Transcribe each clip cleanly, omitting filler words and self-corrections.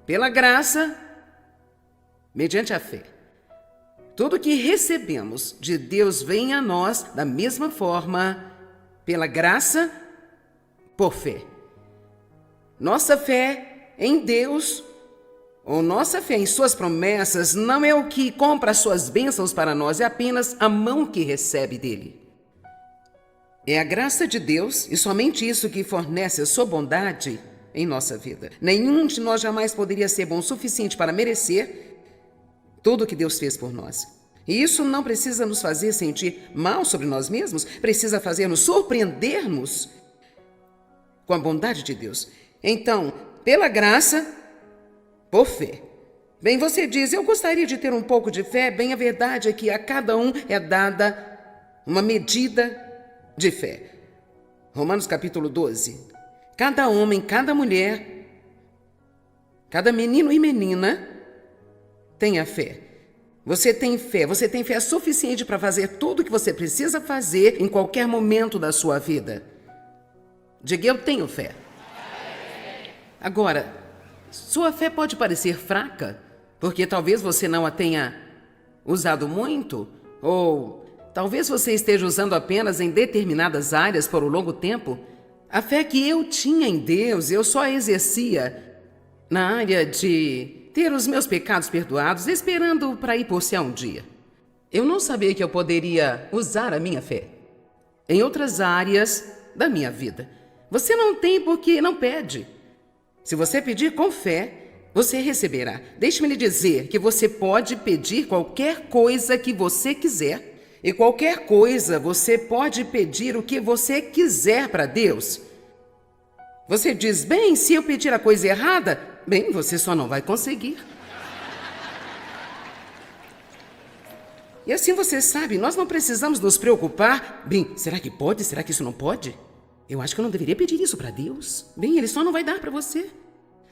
pela graça, mediante a fé. Tudo que recebemos de Deus vem a nós da mesma forma, pela graça, por fé. Nossa fé em Deus, ou nossa fé em suas promessas, não é o que compra suas bênçãos para nós, é apenas a mão que recebe dele. É a graça de Deus e somente isso que fornece a sua bondade em nossa vida. Nenhum de nós jamais poderia ser bom o suficiente para merecer tudo o que Deus fez por nós. E isso não precisa nos fazer sentir mal sobre nós mesmos, precisa fazer-nos surpreendermos com a bondade de Deus. Então, pela graça, por fé. Bem, você diz, eu gostaria de ter um pouco de fé. Bem, a verdade é que a cada um é dada uma medida de fé. Romanos capítulo 12. Cada homem, cada mulher, cada menino e menina tem a fé. Você tem fé suficiente para fazer tudo o que você precisa fazer em qualquer momento da sua vida. Diga, eu tenho fé. Agora, sua fé pode parecer fraca, porque talvez você não a tenha usado muito, ou talvez você esteja usando apenas em determinadas áreas por um longo tempo. A fé que eu tinha em Deus, eu só exercia na área de ter os meus pecados perdoados, esperando para ir por céu um dia. Eu não sabia que eu poderia usar a minha fé em outras áreas da minha vida. Você não tem porque não pede. Se você pedir com fé, você receberá. Deixe-me lhe dizer que você pode pedir qualquer coisa que você quiser. E qualquer coisa você pode pedir o que você quiser para Deus. Você diz, bem, se eu pedir a coisa errada, bem, você só não vai conseguir. E assim você sabe, nós não precisamos nos preocupar. Bem, será que pode? Será que isso não pode? Eu acho que eu não deveria pedir isso para Deus. Bem, Ele só não vai dar para você.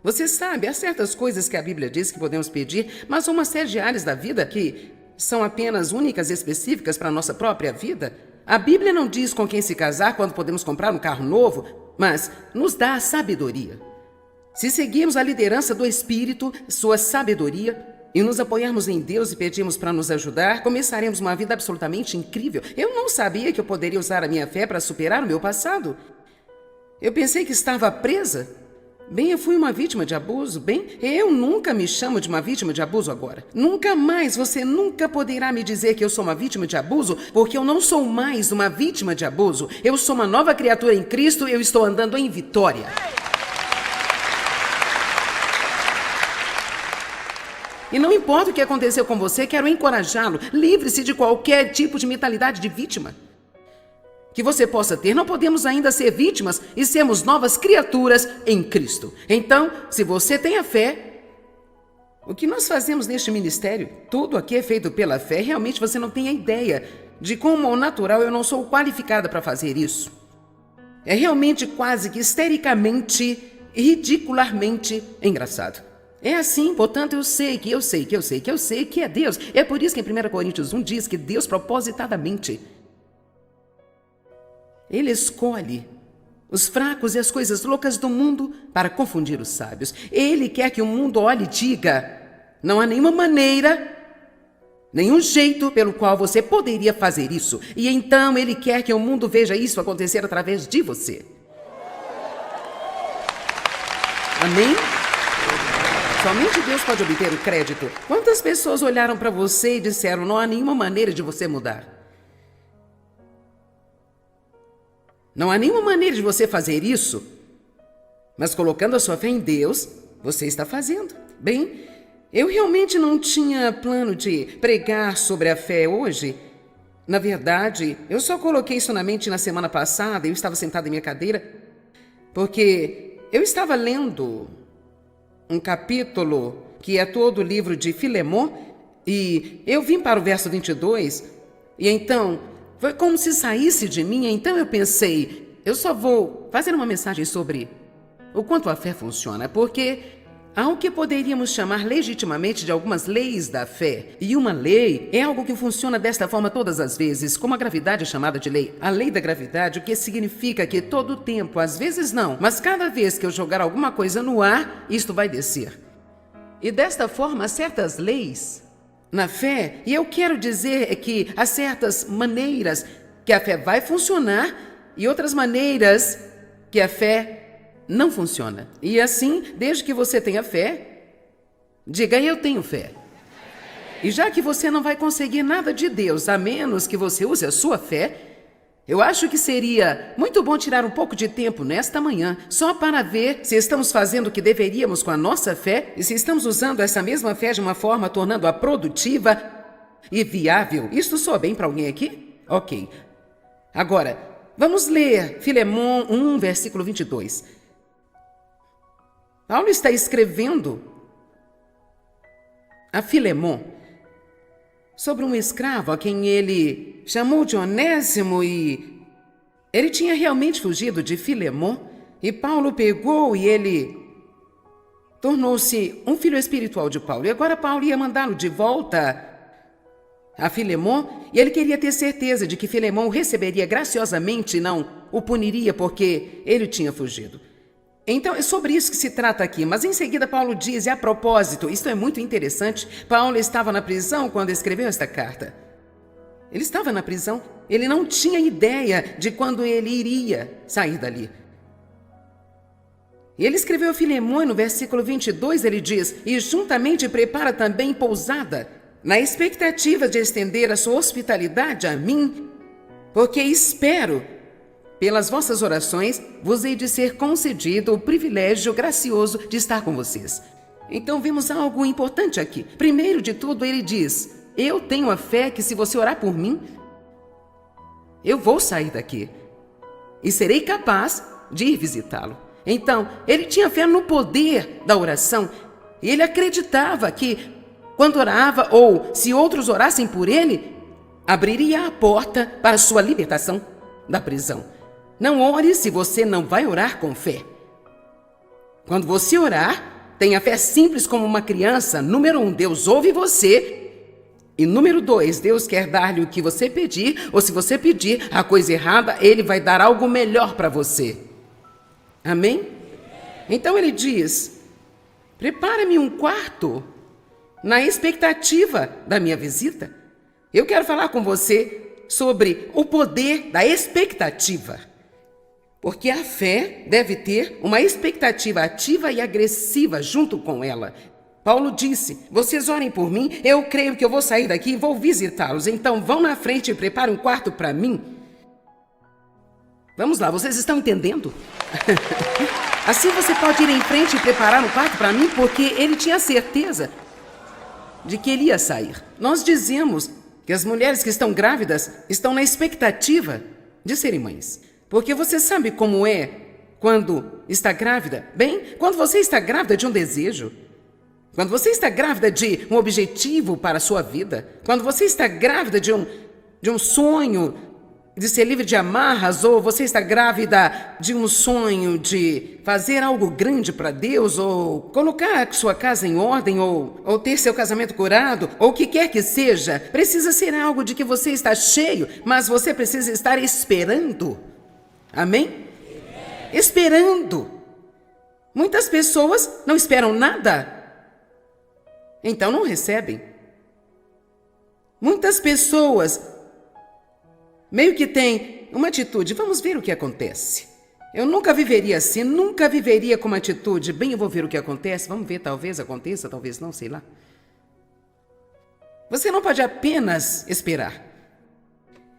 Você sabe, há certas coisas que a Bíblia diz que podemos pedir, mas há uma série de áreas da vida que são apenas únicas e específicas para a nossa própria vida. A Bíblia não diz com quem se casar quando podemos comprar um carro novo, mas nos dá a sabedoria. Se seguirmos a liderança do Espírito, sua sabedoria, e nos apoiarmos em Deus e pedirmos para nos ajudar, começaremos uma vida absolutamente incrível. Eu não sabia que eu poderia usar a minha fé para superar o meu passado. Eu pensei que estava presa. Bem, eu fui uma vítima de abuso. Bem, eu nunca me chamo de uma vítima de abuso agora. Nunca mais, você nunca poderá me dizer que eu sou uma vítima de abuso, porque eu não sou mais uma vítima de abuso. Eu sou uma nova criatura em Cristo, eu estou andando em vitória. E não importa o que aconteceu com você, quero encorajá-lo. Livre-se de qualquer tipo de mentalidade de vítima que você possa ter. Não podemos ainda ser vítimas e sermos novas criaturas em Cristo. Então, se você tem a fé, o que nós fazemos neste ministério, tudo aqui é feito pela fé. Realmente você não tem a ideia de como ao natural eu não sou qualificada para fazer isso. É realmente quase que histericamente e ridicularmente engraçado. É assim, portanto, eu sei que é Deus. É por isso que em 1 Coríntios 1 diz que Deus propositadamente, Ele escolhe os fracos e as coisas loucas do mundo para confundir os sábios. Ele quer que o mundo olhe e diga, não há nenhuma maneira, nenhum jeito pelo qual você poderia fazer isso. E então Ele quer que o mundo veja isso acontecer através de você. Amém? Somente Deus pode obter o crédito. Quantas pessoas olharam para você e disseram, não há nenhuma maneira de você mudar? Não há nenhuma maneira de você fazer isso. Mas colocando a sua fé em Deus, você está fazendo. Bem, eu realmente não tinha plano de pregar sobre a fé hoje. Na verdade, eu só coloquei isso na mente na semana passada. Eu estava sentada em minha cadeira, porque eu estava lendo um capítulo que é todo o livro de Filemon, e eu vim para o verso 22, e então foi como se saísse de mim. Então eu pensei, eu só vou fazer uma mensagem sobre o quanto a fé funciona, porque há o que poderíamos chamar legitimamente de algumas leis da fé, e uma lei é algo que funciona desta forma todas as vezes, como a gravidade é chamada de lei. A lei da gravidade, o que significa que todo o tempo, às vezes não, mas cada vez que eu jogar alguma coisa no ar, isto vai descer. E desta forma, há certas leis na fé, e eu quero dizer que há certas maneiras que a fé vai funcionar e outras maneiras que a fé não funciona. E assim, desde que você tenha fé, diga: eu tenho fé. E já que você não vai conseguir nada de Deus, a menos que você use a sua fé, eu acho que seria muito bom tirar um pouco de tempo nesta manhã, só para ver se estamos fazendo o que deveríamos com a nossa fé e se estamos usando essa mesma fé de uma forma tornando-a produtiva e viável. Isto soa bem para alguém aqui? Ok. Agora, vamos ler Filemon 1, versículo 22. Paulo está escrevendo a Filemon sobre um escravo a quem ele chamou de Onésimo, e ele tinha realmente fugido de Filemon, e Paulo pegou e ele tornou-se um filho espiritual de Paulo. E agora Paulo ia mandá-lo de volta a Filemon, e ele queria ter certeza de que Filemon o receberia graciosamente e não o puniria porque ele tinha fugido. Então, é sobre isso que se trata aqui. Mas em seguida Paulo diz, e a propósito, isto é muito interessante, Paulo estava na prisão quando escreveu esta carta. Ele estava na prisão, ele não tinha ideia de quando ele iria sair dali. E ele escreveu a Filemon, no versículo 22, ele diz: e juntamente prepara também pousada, na expectativa de estender a sua hospitalidade a mim, porque espero, pelas vossas orações, vos hei de ser concedido o privilégio gracioso de estar com vocês. Então vemos algo importante aqui. Primeiro de tudo, ele diz: eu tenho a fé que se você orar por mim, eu vou sair daqui e serei capaz de ir visitá-lo. Então, ele tinha fé no poder da oração. E ele acreditava que quando orava, ou se outros orassem por ele, abriria a porta para sua libertação da prisão. Não ore se você não vai orar com fé. Quando você orar, tenha fé simples como uma criança. Número 1, Deus ouve você. E número 2, Deus quer dar-lhe o que você pedir, ou se você pedir a coisa errada, Ele vai dar algo melhor para você. Amém? Então ele diz: prepara-me um quarto na expectativa da minha visita. Eu quero falar com você sobre o poder da expectativa. Porque a fé deve ter uma expectativa ativa e agressiva junto com ela. Paulo disse: vocês orem por mim, eu creio que eu vou sair daqui e vou visitá-los. Então vão na frente e preparem um quarto para mim. Vamos lá, vocês estão entendendo? Assim você pode ir em frente e preparar um quarto para mim, porque ele tinha certeza de que ele ia sair. Nós dizemos que as mulheres que estão grávidas estão na expectativa de serem mães. Porque você sabe como é quando está grávida? Bem, quando você está grávida de um desejo, quando você está grávida de um objetivo para a sua vida, quando você está grávida de um sonho de ser livre de amarras, ou você está grávida de um sonho de fazer algo grande para Deus, ou colocar sua casa em ordem, ou ter seu casamento curado, ou o que quer que seja, precisa ser algo de que você está cheio, mas você precisa estar esperando. Amém? Esperando. Muitas pessoas não esperam nada, então não recebem. Muitas pessoas meio que têm uma atitude: vamos ver o que acontece. Eu nunca viveria assim, nunca viveria com uma atitude: bem, eu vou ver o que acontece, vamos ver, talvez aconteça, talvez não, sei lá. Você não pode apenas esperar.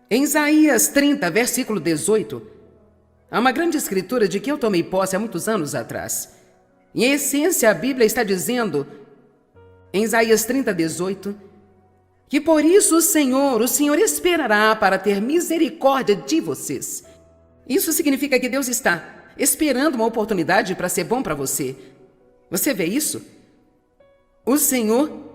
Em Isaías 30, versículo 18, há uma grande escritura de que eu tomei posse há muitos anos atrás. Em essência, a Bíblia está dizendo, em Isaías 30, 18, que por isso o Senhor esperará para ter misericórdia de vocês. Isso significa que Deus está esperando uma oportunidade para ser bom para você. Você vê isso? O Senhor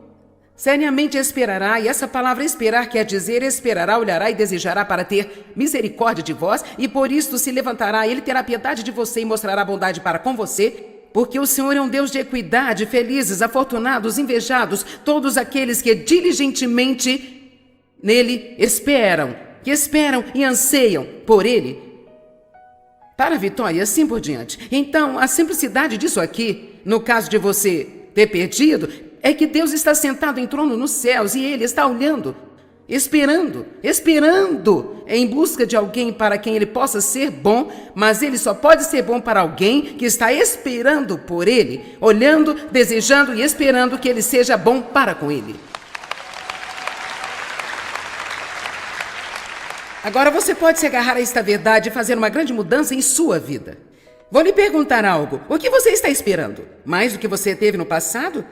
seriamente esperará, e essa palavra esperar quer dizer esperará, olhará e desejará para ter misericórdia de vós, e por isso se levantará, Ele terá piedade de você e mostrará bondade para com você, porque o Senhor é um Deus de equidade. Felizes, afortunados, invejados, todos aqueles que diligentemente nele esperam, que esperam e anseiam por Ele, para a vitória e assim por diante. Então, a simplicidade disso aqui, no caso de você ter perdido é que Deus está sentado em trono nos céus e Ele está olhando, esperando em busca de alguém para quem Ele possa ser bom, mas Ele só pode ser bom para alguém que está esperando por Ele, olhando, desejando e esperando que Ele seja bom para com Ele. Agora você pode se agarrar a esta verdade e fazer uma grande mudança em sua vida. Vou lhe perguntar algo. O que você está esperando? Mais do que você teve no passado?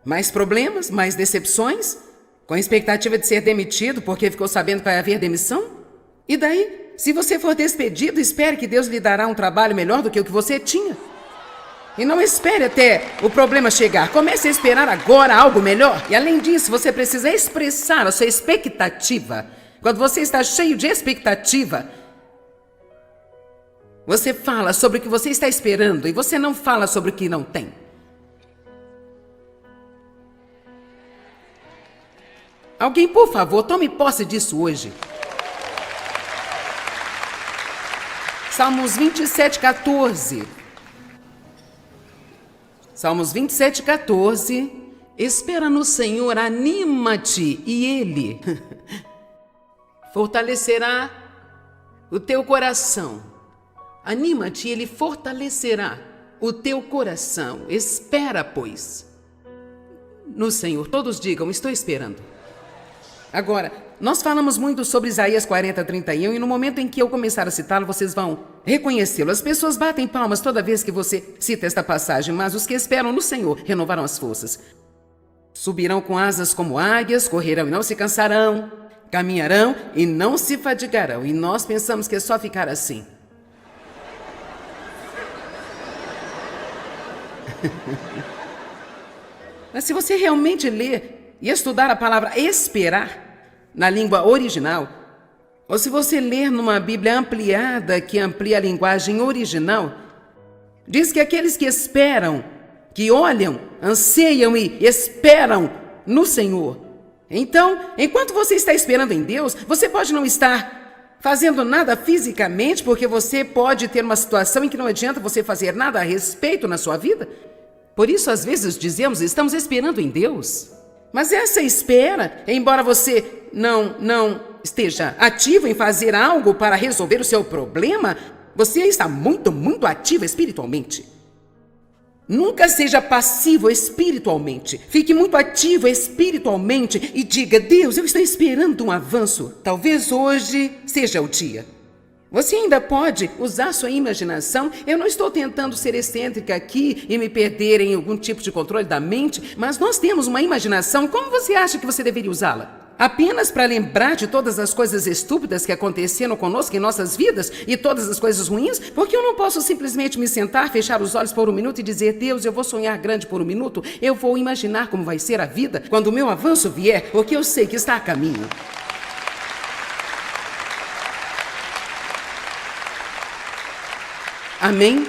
Mais problemas? Mais decepções? Com a expectativa de ser demitido porque ficou sabendo que vai haver demissão? E daí? Se você for despedido, espere que Deus lhe dará um trabalho melhor do que o que você tinha. E não espere até o problema chegar. Comece a esperar agora algo melhor. E além disso, você precisa expressar a sua expectativa. Quando você está cheio de expectativa, você fala sobre o que você está esperando e você não fala sobre o que não tem. Alguém, por favor, tome posse disso hoje. Salmos 27:14. Salmos 27:14. Espera no Senhor, anima-te e Ele fortalecerá o teu coração. Anima-te, Ele fortalecerá o teu coração. Espera, pois, no Senhor. Todos digam, estou esperando. Agora, nós falamos muito sobre Isaías 40:31 e no momento em que eu começar a citá-lo, vocês vão reconhecê-lo. As pessoas batem palmas toda vez que você cita esta passagem, mas os que esperam no Senhor renovarão as forças. Subirão com asas como águias, correrão e não se cansarão, caminharão e não se fadigarão. E nós pensamos que é só ficar assim. Mas se você realmente ler e estudar a palavra esperar na língua original, ou se você ler numa Bíblia ampliada que amplia a linguagem original, diz que aqueles que esperam, que olham, anseiam e esperam no Senhor. Então, enquanto você está esperando em Deus, você pode não estar fazendo nada fisicamente, porque você pode ter uma situação em que não adianta você fazer nada a respeito na sua vida. Por isso, às vezes, dizemos, estamos esperando em Deus. Mas essa espera, embora você não esteja ativo em fazer algo para resolver o seu problema, você está muito ativo espiritualmente. Nunca seja passivo espiritualmente. Fique muito ativo espiritualmente e diga, Deus, eu estou esperando um avanço. Talvez hoje seja o dia. Você ainda pode usar sua imaginação. Eu não estou tentando ser excêntrica aqui e me perder em algum tipo de controle da mente, mas nós temos uma imaginação. Como você acha que você deveria usá-la? Apenas para lembrar de todas as coisas estúpidas que aconteceram conosco em nossas vidas e todas as coisas ruins? Porque eu não posso simplesmente me sentar, fechar os olhos por um minuto e dizer, Deus, eu vou sonhar grande por um minuto, eu vou imaginar como vai ser a vida quando o meu avanço vier, porque eu sei que está a caminho. Amém?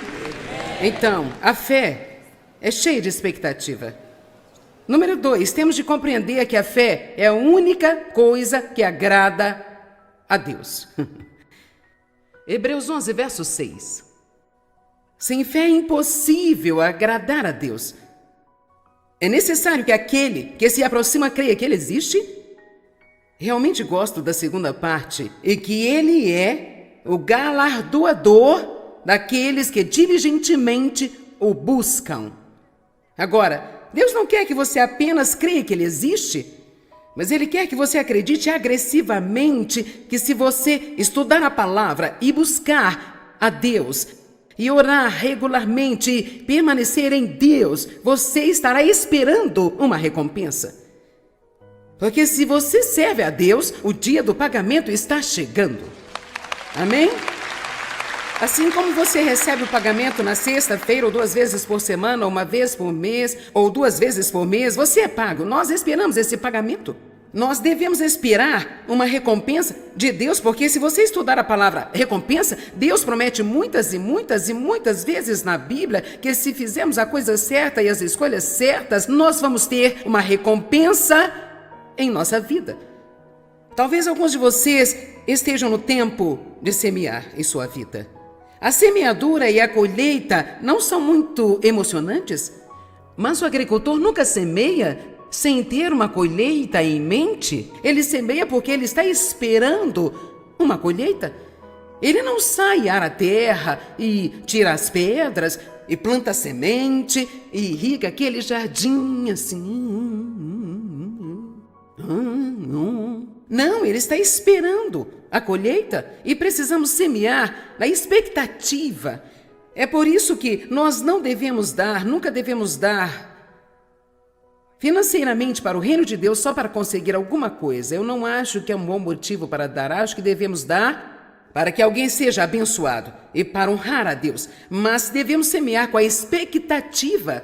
Então, a fé é cheia de expectativa. Número 2, temos de compreender que a fé é a única coisa que agrada a Deus. Hebreus 11, verso 6. Sem fé é impossível agradar a Deus. É necessário que aquele que se aproxima creia que Ele existe. Realmente gosto da segunda parte, e que Ele é o galardoador daqueles que diligentemente o buscam. Agora, Deus não quer que você apenas creia que Ele existe, mas Ele quer que você acredite agressivamente que se você estudar a palavra e buscar a Deus e orar regularmente e permanecer em Deus, você estará esperando uma recompensa. Porque se você serve a Deus, o dia do pagamento está chegando. Amém? Assim como você recebe o pagamento na sexta-feira, ou 2 vezes por semana, ou 1 vez por mês, ou 2 vezes por mês, você é pago. Nós esperamos esse pagamento. Nós devemos esperar uma recompensa de Deus, porque se você estudar a palavra recompensa, Deus promete muitas e muitas e muitas vezes na Bíblia que se fizermos a coisa certa e as escolhas certas, nós vamos ter uma recompensa em nossa vida. Talvez alguns de vocês estejam no tempo de semear em sua vida. A semeadura e a colheita não são muito emocionantes? Mas o agricultor nunca semeia sem ter uma colheita em mente. Ele semeia porque ele está esperando uma colheita. Ele não sai ara a terra e tira as pedras e planta a semente e irriga aquele jardim assim. Não, ele está esperando a colheita e precisamos semear na expectativa. É por isso que nós não devemos dar, nunca devemos dar financeiramente para o reino de Deus só para conseguir alguma coisa. Eu não acho que é um bom motivo para dar. Acho que devemos dar para que alguém seja abençoado e para honrar a Deus. Mas devemos semear com a expectativa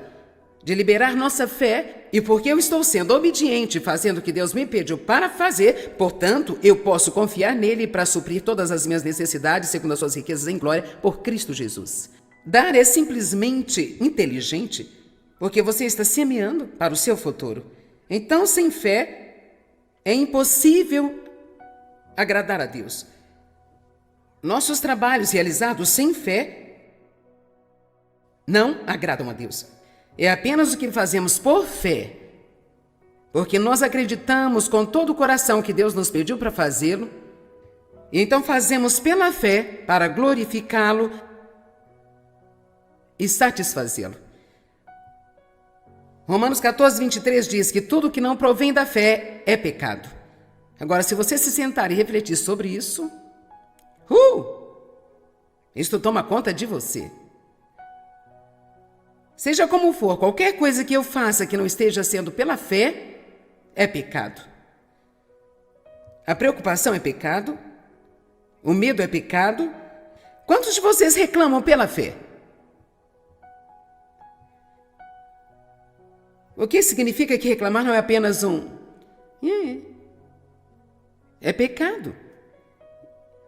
de liberar nossa fé. E porque eu estou sendo obediente, fazendo o que Deus me pediu para fazer, portanto, eu posso confiar nele para suprir todas as minhas necessidades segundo as suas riquezas em glória por Cristo Jesus. Dar é simplesmente inteligente, porque você está semeando para o seu futuro. Então, sem fé, é impossível agradar a Deus. Nossos trabalhos realizados sem fé não agradam a Deus. É apenas o que fazemos por fé, porque nós acreditamos com todo o coração que Deus nos pediu para fazê-lo, e então fazemos pela fé para glorificá-lo e satisfazê-lo. Romanos 14, 23 diz que tudo que não provém da fé é pecado. Agora, se você se sentar e refletir sobre isso, isto toma conta de você. Seja como for, qualquer coisa que eu faça que não esteja sendo pela fé é pecado. A preocupação é pecado, o medo é pecado. Quantos de vocês reclamam pela fé? O que significa que reclamar não é apenas é pecado.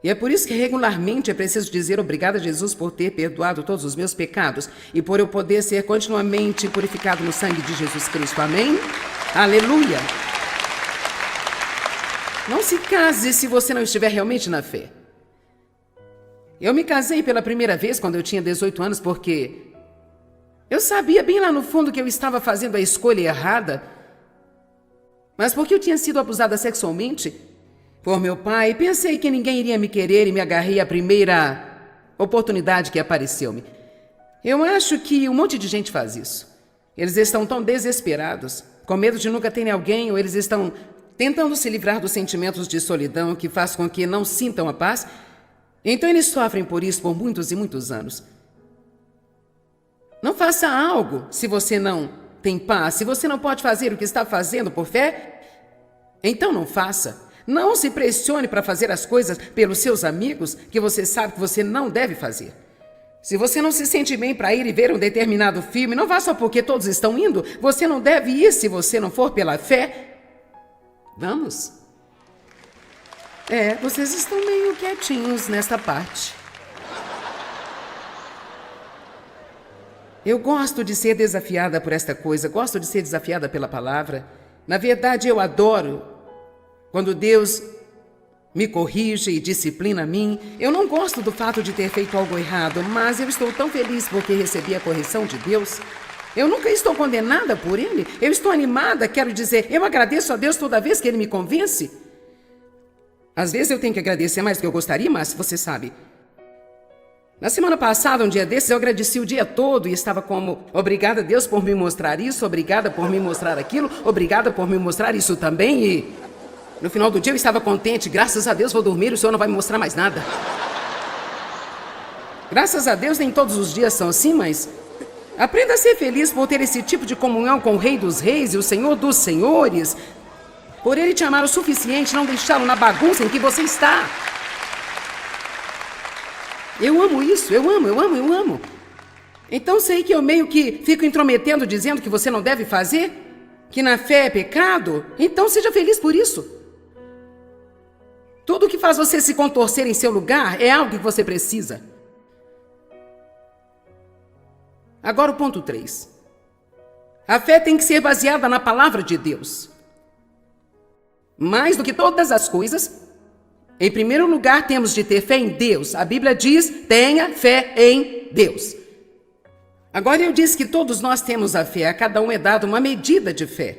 E é por isso que regularmente é preciso dizer obrigado a Jesus por ter perdoado todos os meus pecados e por eu poder ser continuamente purificado no sangue de Jesus Cristo. Amém? Aleluia! Não se case se você não estiver realmente na fé. Eu me casei pela primeira vez quando eu tinha 18 anos porque eu sabia bem lá no fundo que eu estava fazendo a escolha errada, mas porque eu tinha sido abusada sexualmente por meu pai, pensei que ninguém iria me querer e me agarrei à primeira oportunidade que apareceu-me. Eu acho que um monte de gente faz isso. Eles estão tão desesperados, com medo de nunca terem alguém, ou eles estão tentando se livrar dos sentimentos de solidão que faz com que não sintam a paz. Então eles sofrem por isso por muitos e muitos anos. Não faça algo se você não tem paz. Se você não pode fazer o que está fazendo por fé, então não faça. Não se pressione para fazer as coisas pelos seus amigos que você sabe que você não deve fazer. Se você não se sente bem para ir e ver um determinado filme, não vá só porque todos estão indo. Você não deve ir se você não for pela fé. Vamos? Vocês estão meio quietinhos nesta parte. Eu gosto de ser desafiada por esta coisa, gosto de ser desafiada pela palavra. Na verdade, eu adoro quando Deus me corrige e disciplina a mim. Eu não gosto do fato de ter feito algo errado, mas eu estou tão feliz porque recebi a correção de Deus. Eu nunca estou condenada por Ele. Eu estou animada, quero dizer, eu agradeço a Deus toda vez que Ele me convence. Às vezes eu tenho que agradecer mais do que eu gostaria, mas você sabe. Na semana passada, um dia desses, eu agradeci o dia todo e estava como, obrigada a Deus por me mostrar isso, obrigada por me mostrar aquilo, obrigada por me mostrar isso também e... no final do dia eu estava contente, graças a Deus vou dormir, o Senhor não vai me mostrar mais nada. Graças a Deus nem todos os dias são assim, mas aprenda a ser feliz por ter esse tipo de comunhão com o Rei dos Reis e o Senhor dos Senhores, por Ele te amar o suficiente, não deixá-lo na bagunça em que você está. Eu amo isso, eu amo. Então sei que eu meio que fico intrometendo dizendo que você não deve fazer, que na fé é pecado, então seja feliz por isso. Tudo que faz você se contorcer em seu lugar é algo que você precisa. Agora o ponto 3. A fé tem que ser baseada na palavra de Deus. Mais do que todas as coisas, em primeiro lugar temos de ter fé em Deus. A Bíblia diz, tenha fé em Deus. Agora eu disse que todos nós temos a fé, a cada um é dado uma medida de fé.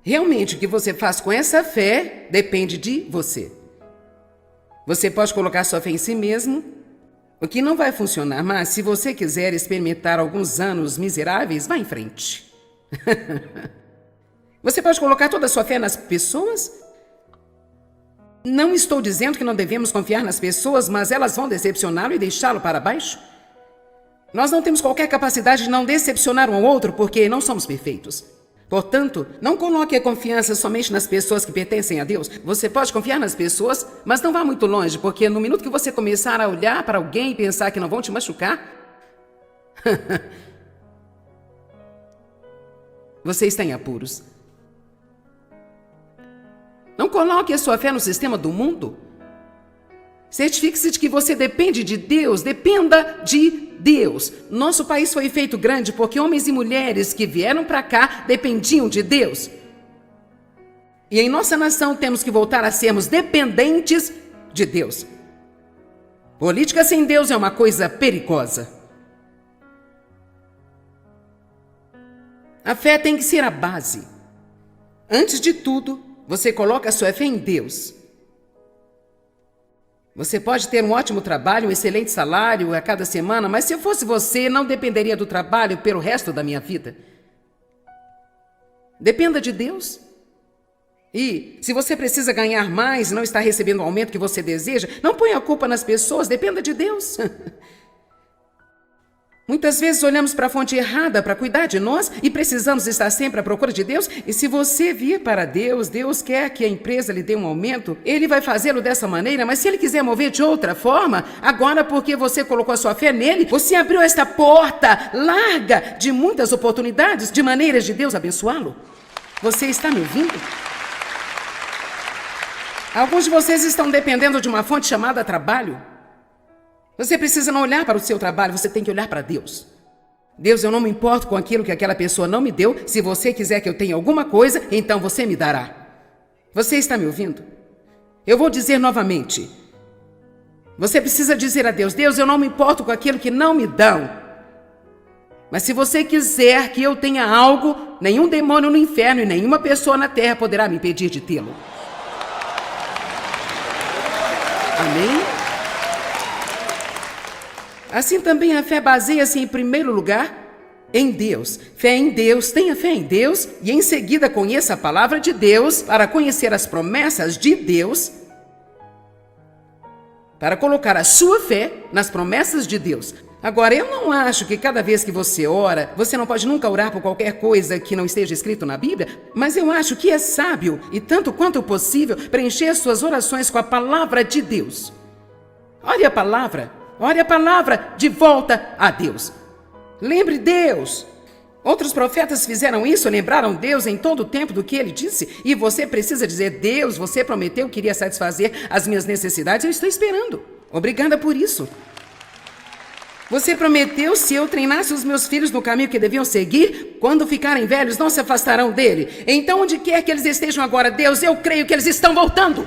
Realmente, o que você faz com essa fé depende de você. Você pode colocar sua fé em si mesmo, o que não vai funcionar, mas se você quiser experimentar alguns anos miseráveis, vá em frente. Você pode colocar toda a sua fé nas pessoas? Não estou dizendo que não devemos confiar nas pessoas, mas elas vão decepcioná-lo e deixá-lo para baixo. Nós não temos qualquer capacidade de não decepcionar um ao outro porque não somos perfeitos. Portanto, não coloque a confiança somente nas pessoas que pertencem a Deus. Você pode confiar nas pessoas, mas não vá muito longe, porque no minuto que você começar a olhar para alguém e pensar que não vão te machucar, você está em apuros. Não coloque a sua fé no sistema do mundo. Certifique-se de que você depende de Deus, dependa de Deus. Nosso país foi feito grande porque homens e mulheres que vieram para cá dependiam de Deus. E em nossa nação temos que voltar a sermos dependentes de Deus. Política sem Deus é uma coisa perigosa. A fé tem que ser a base. Antes de tudo, você coloca a sua fé em Deus. Você pode ter um ótimo trabalho, um excelente salário a cada semana, mas se eu fosse você, não dependeria do trabalho pelo resto da minha vida. Dependa de Deus. E se você precisa ganhar mais e não está recebendo o aumento que você deseja, não ponha a culpa nas pessoas, dependa de Deus. Muitas vezes olhamos para a fonte errada para cuidar de nós e precisamos estar sempre à procura de Deus. E se você vir para Deus, Deus quer que a empresa lhe dê um aumento, Ele vai fazê-lo dessa maneira, mas se Ele quiser mover de outra forma, agora porque você colocou a sua fé nele, você abriu esta porta larga de muitas oportunidades, de maneiras de Deus abençoá-lo. Você está me ouvindo? Alguns de vocês estão dependendo de uma fonte chamada trabalho. Você precisa não olhar para o seu trabalho, você tem que olhar para Deus. Deus, eu não me importo com aquilo que aquela pessoa não me deu. Se você quiser que eu tenha alguma coisa, então você me dará. Você está me ouvindo? Eu vou dizer novamente. Você precisa dizer a Deus, Deus, eu não me importo com aquilo que não me dão. Mas se você quiser que eu tenha algo, nenhum demônio no inferno e nenhuma pessoa na terra poderá me impedir de tê-lo. Amém? Assim também a fé baseia-se em primeiro lugar em Deus. Fé em Deus, tenha fé em Deus e em seguida conheça a palavra de Deus para conhecer as promessas de Deus, para colocar a sua fé nas promessas de Deus. Agora, eu não acho que cada vez que você ora, você não pode nunca orar por qualquer coisa que não esteja escrito na Bíblia, mas eu acho que é sábio e tanto quanto possível preencher suas orações com a palavra de Deus. Ore a palavra de volta a Deus. Lembre Deus. Outros profetas fizeram isso, lembraram Deus em todo o tempo do que ele disse. E você precisa dizer, Deus, você prometeu que iria satisfazer as minhas necessidades, eu estou esperando. Obrigada por isso. Você prometeu, se eu treinasse os meus filhos no caminho que deviam seguir, quando ficarem velhos não se afastarão dele. Então, onde quer que eles estejam agora, Deus, eu creio que eles estão voltando.